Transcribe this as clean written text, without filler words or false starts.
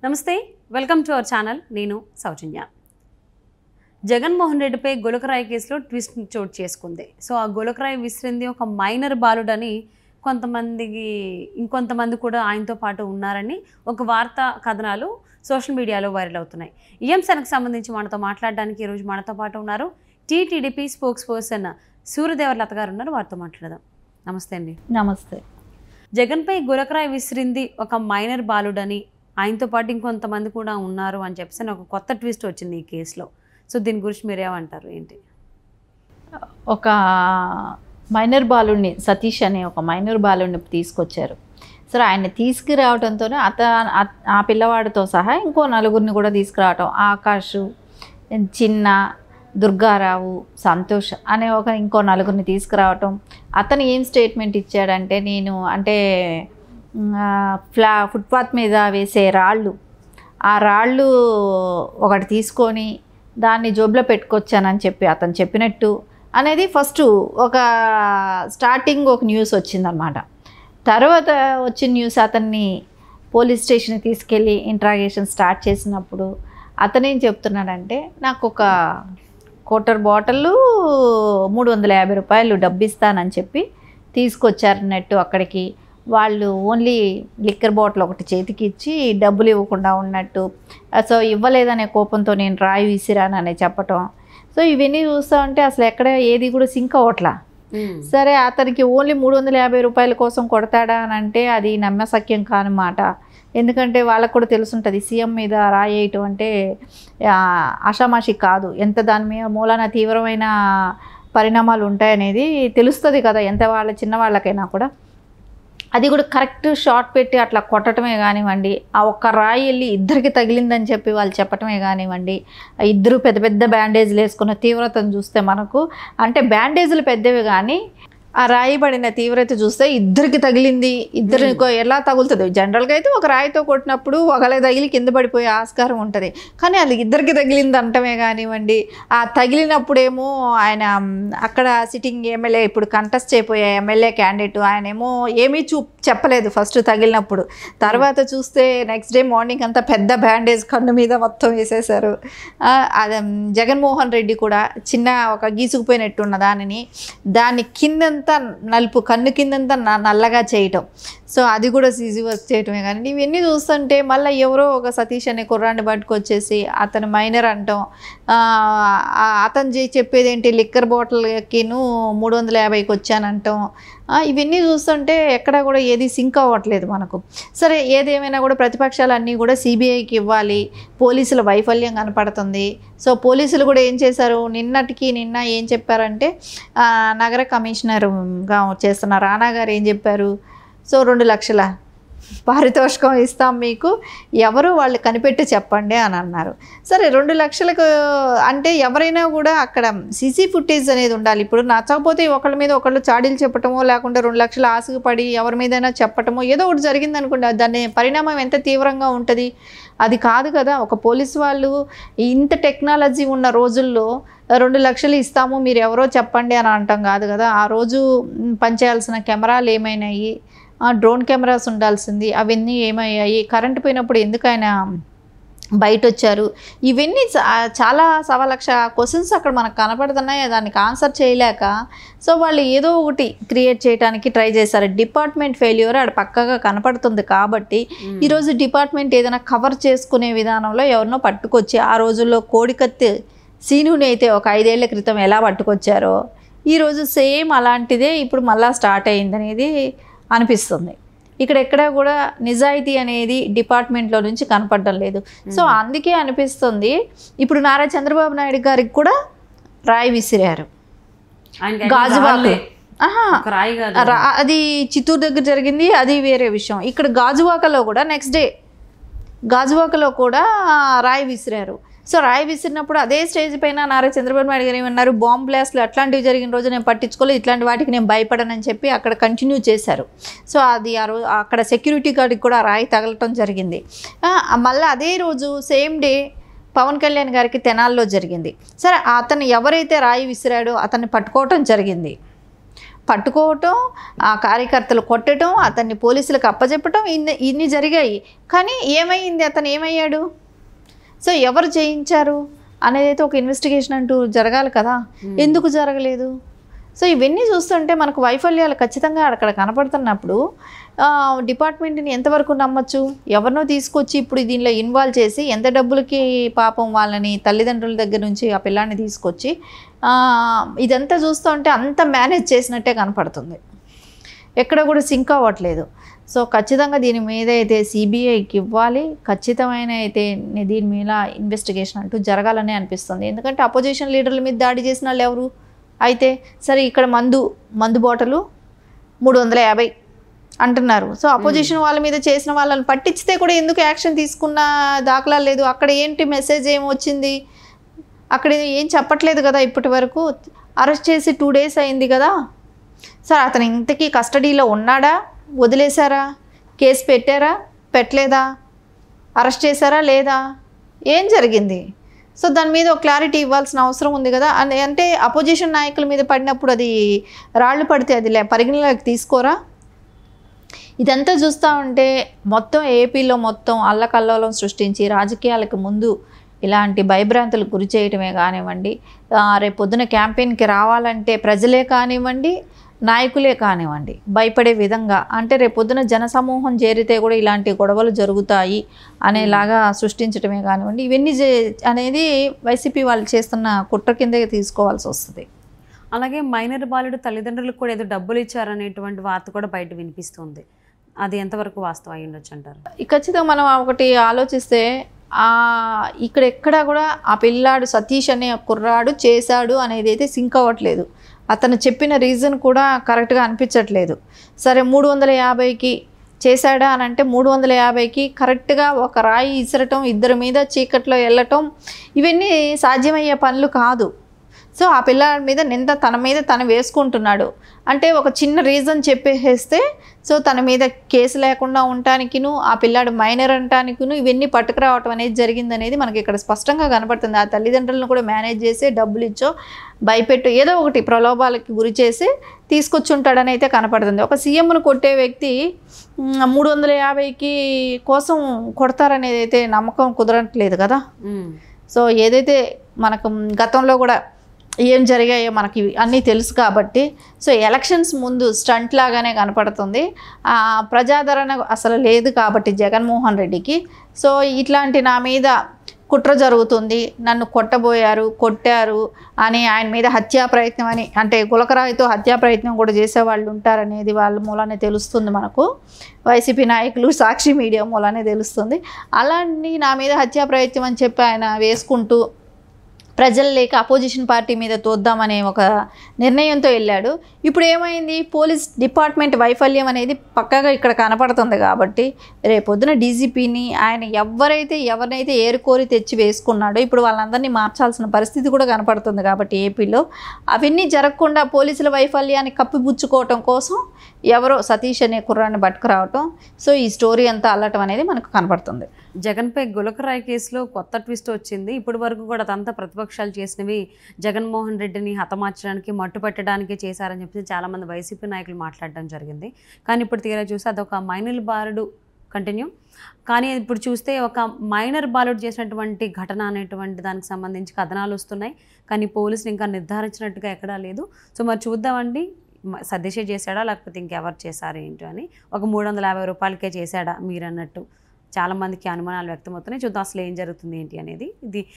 నమస్తే, welcome to our channel. నేను సౌజన్య. జగన్మోహన్ రెడ్డిపై గులకరాయి కేసులో ట్విస్ట్ చోటు చేసుకుంది. సో ఆ గులకరాయి విసిరింది ఒక మైనర్ బాలుడని ఇంకొంతమంది కూడా ఆయనతో పాటు ఉన్నారని ఒక వార్తా కథనాలు సోషల్ మీడియాలో వైరల్ అవుతున్నాయి. ఈ అంశానికి సంబంధించి మనతో మాట్లాడడానికి ఈరోజు మనతో పాటు ఉన్నారు టీటీడీపీ స్పోక్స్ పర్సన్ సూర్యదేవలత గారు ఉన్నారు. వారితో మాట్లాడదాం. నమస్తే అండి. నమస్తే. జగన్పై గులకరాయి విసిరింది ఒక మైనర్ బాలుడని, ఆయనతో పాటు ఇంకొంతమంది కూడా ఉన్నారు అని చెప్పేసి ఒక కొత్త ట్విస్ట్ వచ్చింది ఈ కేసులో. సో దీని గురించి మీరేమంటారు? ఏంటి? ఒక మైనర్ బాలుడిని, సతీష్ అనే ఒక మైనర్ బాలుడిని తీసుకొచ్చారు. సరే, ఆయన తీసుకురావడంతోనే ఆ పిల్లవాడితో సహా ఇంకో నలుగురిని కూడా తీసుకురావటం, ఆకాష్, చిన్న, దుర్గారావు, సంతోష్ అనే ఇంకో నలుగురిని తీసుకురావటం. అతను ఏం స్టేట్మెంట్ ఇచ్చాడంటే, నేను ఫుట్పాత్ మీద వేసే రాళ్ళు, ఆ రాళ్ళు ఒకటి తీసుకొని దాన్ని జోబులో పెట్టుకొచ్చానని చెప్పి అతను చెప్పినట్టు అనేది ఫస్ట్ స్టార్టింగ్ ఒక న్యూస్ వచ్చిందనమాట. తర్వాత వచ్చిన న్యూస్, అతన్ని పోలీస్ స్టేషన్కి తీసుకెళ్ళి ఇంట్రాగేషన్ స్టార్ట్ చేసినప్పుడు అతనేం చెప్తున్నాడంటే, నాకు ఒక క్వార్టర్ బాటిల్ 350 రూపాయలు డబ్బు ఇస్తానని చెప్పి తీసుకొచ్చారన్నట్టు అక్కడికి. వాళ్ళు ఓన్లీ లిక్కర్ బాటిల్ ఒకటి చేతికి ఇచ్చి డబ్బులు ఇవ్వకుండా ఉన్నట్టు. సో ఇవ్వలేదనే కోపంతో నేను రాయి విసిరానని చెప్పటం. సో ఇవన్నీ చూస్తూ ఉంటే అసలు ఎక్కడ ఏది కూడా సింక్ అవ్వట్లా. సరే, అతనికి ఓన్లీ 350 రూపాయల కోసం కొడతాడా అని అంటే అది నమ్మశక్యం కానమాట. ఎందుకంటే వాళ్ళకు కూడా తెలుసుంటుంది, సీఎం మీద రాయేయటం అంటే ఆషామాషి కాదు. ఎంత దాని మీద మూలాన తీవ్రమైన పరిణామాలు ఉంటాయనేది తెలుస్తుంది కదా, ఎంత చిన్న వాళ్ళకైనా కూడా. అది కూడా కరెక్ట్ షాట్ పెట్టి అట్లా కొట్టడమే కానివ్వండి, ఆ ఒక్క రాయి వెళ్ళి ఇద్దరికి తగిలిందని చెప్పి వాళ్ళు చెప్పటమే కానివ్వండి, ఇద్దరు పెద్ద పెద్ద బ్యాండేజ్లు వేసుకున్న తీవ్రతను చూస్తే మనకు, అంటే బ్యాండేజ్లు పెద్దవి కానీ ఆ రాయి పడిన తీవ్రత చూస్తే ఇద్దరికి తగిలింది. ఇద్దరు ఎలా తగులుతుంది? జనరల్గా అయితే ఒక రాయితో కొట్టినప్పుడు ఒకళ్ళకి తగిలి కింద పడిపోయే ఆస్కారం ఉంటుంది. కానీ అది ఇద్దరికి తగిలింది అంటమే కానివ్వండి, ఆ తగిలినప్పుడేమో ఆయన అక్కడ సిట్టింగ్ ఎమ్మెల్యే, ఇప్పుడు కంటెస్ట్ అయిపోయే ఎమ్మెల్యే క్యాండిడేట్, ఆయనేమో ఏమీ చెప్పలేదు ఫస్ట్ తగిలినప్పుడు. తర్వాత చూస్తే నెక్స్ట్ డే మార్నింగ్ అంతా పెద్ద బ్యాండేజ్ కన్ను మీద మొత్తం వేసేశారు. అది జగన్మోహన్ రెడ్డి కూడా చిన్న ఒక గీసుకుపోయినట్టున్న దాన్ని కిందంతా నలుపు, కన్ను కిందంతా నల్లగా చేయటం. సో అది కూడా ఈజీ వర్క్ చేయటమే. కానీ ఇవన్నీ చూస్తుంటే మళ్ళీ ఎవరో ఒక సతీష్ అనే కుర్రాన్ని పట్టుకొచ్చేసి అతను మైనర్ అంటాం. అతను చెప్పేది ఏంటి, లిక్కర్ బాటిల్కిను 350కి వచ్చానంటాం. ఇవన్నీ చూస్తుంటే ఎక్కడ కూడా ఏది సింక్ అవ్వట్లేదు మనకు. సరే, ఏదేమైనా కూడా ప్రతిపక్షాలు అన్నీ కూడా సిబిఐకి ఇవ్వాలి, పోలీసుల వైఫల్యం కనపడుతుంది. సో పోలీసులు కూడా ఏం చేశారు, నిన్న ఏం చెప్పారంటే, నగర కమిషనర్గా చేస్తున్న రాణా గారు ఏం చెప్పారు, సో 2 లక్షల పారితోషికం ఇస్తాం మీకు, ఎవరు వాళ్ళు కనిపెట్టి చెప్పండి అని అన్నారు. సరే, 2 లక్షలకు అంటే ఎవరైనా కూడా అక్కడ సీసీ ఫుటేజ్ అనేది ఉండాలి. ఇప్పుడు నచ్చకపోతే ఒకళ్ళ మీద ఒకళ్ళు చాడీలు చెప్పటమో, లేకుంటే 2 లక్షలు ఆశకు పడి ఎవరి మీదైనా చెప్పటమో, ఏదో ఒకటి జరిగింది అనుకోండి, దాని పరిణామం ఎంత తీవ్రంగా ఉంటుంది. అది కాదు కదా. ఒక పోలీసు వాళ్ళు ఇంత టెక్నాలజీ ఉన్న రోజుల్లో 2 లక్షలు ఇస్తాము మీరు ఎవరో చెప్పండి అని అంటాం కాదు కదా. ఆ రోజు పనిచేయాల్సిన కెమెరాలు ఏమైనాయి, డ్రోన్ కెమెరాస్ ఉండాల్సింది, అవన్నీ ఏమయ్యాయి, కరెంటు పోయినప్పుడు ఎందుకు ఆయన బయట వచ్చారు, ఇవన్నీ చాలా 1,00,000 క్వశ్చన్స్ అక్కడ మనకు కనపడుతున్నాయి. దానికి ఆన్సర్ చేయలేక సో వాళ్ళు ఏదో ఒకటి క్రియేట్ చేయడానికి ట్రై చేశారు. డిపార్ట్మెంట్ ఫెయిల్యూర్ అక్కడ పక్కగా కనపడుతుంది కాబట్టి ఈరోజు డిపార్ట్మెంట్ ఏదైనా కవర్ చేసుకునే విధానంలో ఎవరినో పట్టుకొచ్చి, ఆ రోజుల్లో కోడికత్తి సీనుని అయితే ఒక 5 ఏళ్ల క్రితం ఎలా పట్టుకొచ్చారో ఈరోజు సేమ్ అలాంటిదే ఇప్పుడు మళ్ళా స్టార్ట్ అయిందనేది అనిపిస్తుంది. ఎక్కడ కూడా నిజాయితీ అనేది డిపార్ట్మెంట్లో నుంచి కనపడడం లేదు. సో అందుకే అనిపిస్తుంది ఇప్పుడు నారా చంద్రబాబు నాయుడు గారికి కూడా రాయి విసిరారు. గాజువాక, అది చిత్తూరు దగ్గర జరిగింది, అది వేరే విషయం. ఇక్కడ గాజువాకలో కూడా నెక్స్ట్ డే గాజువాకలో కూడా రాయి విసిరారు. సో రాయి విసిరినప్పుడు అదే స్టేజ్ పైన నారా చంద్రబాబు నాయుడు గారు ఏమన్నారు, బాంబ్ బ్లాస్ట్లు అట్లాంటివి జరిగిన రోజు నేను పట్టించుకోలేదు, ఇట్లాంటి వాటికి నేను భయపడనని చెప్పి అక్కడ కంటిన్యూ చేశారు. సో అది అక్కడ సెక్యూరిటీ గార్డ్కి కూడా రాయి తగలటం జరిగింది. మళ్ళీ అదే రోజు సేమ్ డే పవన్ కళ్యాణ్ గారికి తెనాల్లో జరిగింది. సరే, అతను ఎవరైతే రాయి విసిరాడో అతన్ని పట్టుకోవటం జరిగింది. పట్టుకోవటం, ఆ కార్యకర్తలు కొట్టడం, అతన్ని పోలీసులకు అప్పచెప్పటం, ఇన్ని జరిగాయి. కానీ ఏమైంది, అతను ఏమయ్యాడు? సో ఎవరు చేయించారు అనేది అయితే ఒక ఇన్వెస్టిగేషన్ అంటూ జరగాలి కదా, ఎందుకు జరగలేదు? సో ఇవన్నీ చూస్తుంటే మనకు వైఫల్యాలు ఖచ్చితంగా అక్కడ కనపడుతున్నప్పుడు డిపార్ట్మెంట్ని ఎంతవరకు నమ్మచ్చు? ఎవరినో తీసుకొచ్చి ఇప్పుడు దీనిలో ఇన్వాల్వ్ చేసి ఎంత డబ్బులకి పాపం వాళ్ళని తల్లిదండ్రుల దగ్గర నుంచి ఆ పిల్లాన్ని తీసుకొచ్చి ఇదంతా చూస్తూ ఉంటే అంత మేనేజ్ చేసినట్టే కనపడుతుంది, ఎక్కడ కూడా సింక్ అవ్వట్లేదు. సో ఖచ్చితంగా దీని మీద అయితే సిబిఐకి ఇవ్వాలి, ఖచ్చితమైన అయితే దీని మీద ఇన్వెస్టిగేషన్ అంటూ జరగాలని అనిపిస్తుంది. ఎందుకంటే అపోజిషన్ లీడర్ల మీద దాడి చేసిన వాళ్ళు ఎవరు? అయితే సరే ఇక్కడ మందు బాటలు 350 అంటున్నారు. సో అపోజిషన్ వాళ్ళ మీద చేసిన వాళ్ళని పట్టించితే కూడా ఎందుకు యాక్షన్ తీసుకున్న దాఖలాలు లేదు? అక్కడ ఏంటి మెసేజ్ ఏమొచ్చింది? అక్కడ ఏం చెప్పట్లేదు కదా ఇప్పటి వరకు. అరెస్ట్ చేసి 2 days అయింది కదా. సార్ అతను ఇంతకీ కస్టడీలో ఉన్నాడా, వదిలేశారా, కేసు పెట్టారా, పెట్టలేదా, అరెస్ట్ చేశారా లేదా, ఏం జరిగింది? సో దాని మీద ఒక క్లారిటీ ఇవ్వాల్సిన అవసరం ఉంది కదా. అంటే అపోజిషన్ నాయకుల మీద పడినప్పుడు అది రాళ్ళు పడితే అది పరిగణలోకి తీసుకోరా? ఇదంతా చూస్తూ ఉంటే మొత్తం ఏపీలో మొత్తం అల్లకల్లోలం సృష్టించి రాజకీయాలకు ముందు ఇలాంటి భయభ్రాంతులకు గురి చేయటమే కానివ్వండి, రేపు పొద్దున క్యాంపెయిన్కి రావాలంటే ప్రజలే కానివ్వండి, నాయకులే కానివ్వండి భయపడే విధంగా, అంటే రేపు పొద్దున జనసమూహం చేరితే కూడా ఇలాంటి గొడవలు జరుగుతాయి అనేలాగా సృష్టించడమే కానివ్వండి, ఇవన్నీ అనేది వైసీపీ వాళ్ళు చేస్తున్న కుట్ర కిందే తీసుకోవాల్సి వస్తుంది. అలాగే మైనర్ బాలుడు తల్లిదండ్రులకు కూడా ఏదో డబ్బులు ఇచ్చారనేటువంటి వార్త కూడా బయట వినిపిస్తుంది. అది ఎంతవరకు వాస్తవం అయి ఉండొచ్చు అంటారు? ఖచ్చితంగా మనం ఒకటి ఆలోచిస్తే ఇక్కడ ఎక్కడా కూడా ఆ పిల్లాడు సతీష్ అనే కుర్రాడు చేశాడు అనేది అయితే సింక్ అవ్వట్లేదు. అతను చెప్పిన రీజన్ కూడా కరెక్ట్గా అనిపించట్లేదు. సరే 350కి చేశాడా అని అంటే 350కి కరెక్ట్గా ఒక రాయి ఇసరటం, ఇద్దరి మీద చీకట్లో వెళ్ళటం, ఇవన్నీ సాధ్యమయ్యే పనులు కాదు. సో ఆ పిల్లాడి మీద నింద తన మీద తను వేసుకుంటున్నాడు. అంటే ఒక చిన్న రీజన్ చెప్పేస్తే సో తన మీద కేసు లేకుండా ఉండటానికిను, ఆ పిల్లాడు మైనర్ అంటానికిను ఇవన్నీ పట్టుకురావటం అనేది జరిగిందనేది మనకి ఇక్కడ స్పష్టంగా కనపడుతుంది. ఆ తల్లిదండ్రులను కూడా మేనేజ్ చేసి డబ్బులు ఇచ్చో భయపెట్టు ఏదో ఒకటి ప్రలోభాలకి గురి చేసి తీసుకొచ్చుంటాడని అయితే కనపడుతుంది. ఒక సీఎంను కొట్టే వ్యక్తి 350కి కోసం కొడతారనేది అయితే నమ్మకం కుదరట్లేదు కదా. సో ఏదైతే మనకు గతంలో కూడా ఏం జరిగాయో మనకి అన్నీ తెలుసు కాబట్టి సో ఎలక్షన్స్ ముందు స్టంట్ లాగానే కనపడుతుంది. ప్రజాదరణ అసలు లేదు కాబట్టి జగన్మోహన్ రెడ్డికి సో ఇట్లాంటి నా మీద కుట్ర జరుగుతుంది, నన్ను కొట్టారు అని ఆయన మీద హత్యా ప్రయత్నం అని, అంటే గులకరాయితో హత్యా ప్రయత్నం కూడా చేసేవాళ్ళు ఉంటారనేది వాళ్ళ మూలానే తెలుస్తుంది మనకు. వైసీపీ నాయకులు సాక్షి మీడియా మూలానే తెలుస్తుంది. అలాంటి నా మీద హత్యా ప్రయత్నం అని చెప్పి ఆయన వేసుకుంటూ ప్రజలు లేక అపోజిషన్ పార్టీ మీద తోద్దామనే ఒక నిర్ణయంతో వెళ్ళాడు. ఇప్పుడు ఏమైంది? పోలీస్ డిపార్ట్మెంట్ వైఫల్యం అనేది పక్కాగా ఇక్కడ కనపడుతుంది. కాబట్టి రేపొద్దున డీజీపీని ఆయన ఎవరినైతే ఏరుకోరి తెచ్చి వేసుకున్నాడో ఇప్పుడు వాళ్ళందరినీ మార్చాల్సిన పరిస్థితి కూడా కనపడుతుంది. కాబట్టి ఏపీలో అవన్నీ జరగకుండా పోలీసుల వైఫల్యాన్ని కప్పిపుచ్చుకోవటం కోసం ఎవరో సతీష్ అనే కుర్రాన్ని పట్టుకురావటం, సో ఈ స్టోరీ అంతా అల్లటం అనేది మనకు కనపడుతుంది. జగన్పై గులకరాయి కేసులో కొత్త ట్విస్ట్ వచ్చింది. ఇప్పటి వరకు కూడా అదంతా ప్రతిపక్షాలు చేసినవి జగన్మోహన్ రెడ్డిని హతమార్చడానికి, మట్టుపెట్టడానికి చేశారని చెప్పి చాలామంది వైసీపీ నాయకులు మాట్లాడడం జరిగింది. కానీ ఇప్పుడు తీరా చూస్తే అదొక మైనర్ బాలుడు కంటిన్యూ. కానీ ఇప్పుడు చూస్తే ఒక మైనర్ బాలుడు చేసినటువంటి ఘటన అనేటువంటి దానికి సంబంధించి కథనాలు వస్తున్నాయి. కానీ పోలీసులు ఇంకా నిర్ధారించినట్టుగా ఎక్కడా లేదు. సో మరి చూద్దామండి, సతీషే చేశాడా లేకపోతే ఇంకెవరు చేశారు ఏంటో అని. ఒక 350 రూపాయలకే చేశాడా మీరు అన్నట్టు చాలామందికి అనుమానాలు వ్యక్తమవుతున్నాయి. చూద్దాం అసలు ఏం జరుగుతుంది ఏంటి అనేది. ఇది